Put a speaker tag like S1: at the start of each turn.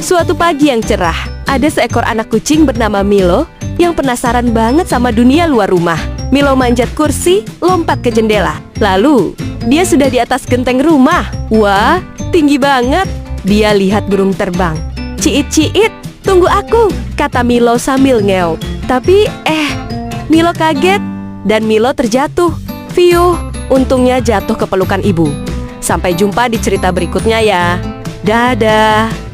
S1: Suatu pagi yang cerah, ada seekor anak kucing bernama Milo yang penasaran banget sama dunia luar rumah. Milo manjat kursi, lompat ke jendela. Lalu, dia sudah di atas genteng rumah. Wah, tinggi banget. Dia lihat burung terbang. "Ciit-ciit, tunggu aku," kata Milo sambil ngeong. Tapi, Milo kaget dan Milo terjatuh. Fiuh, untungnya jatuh ke pelukan ibu. Sampai jumpa di cerita berikutnya ya. Dadah.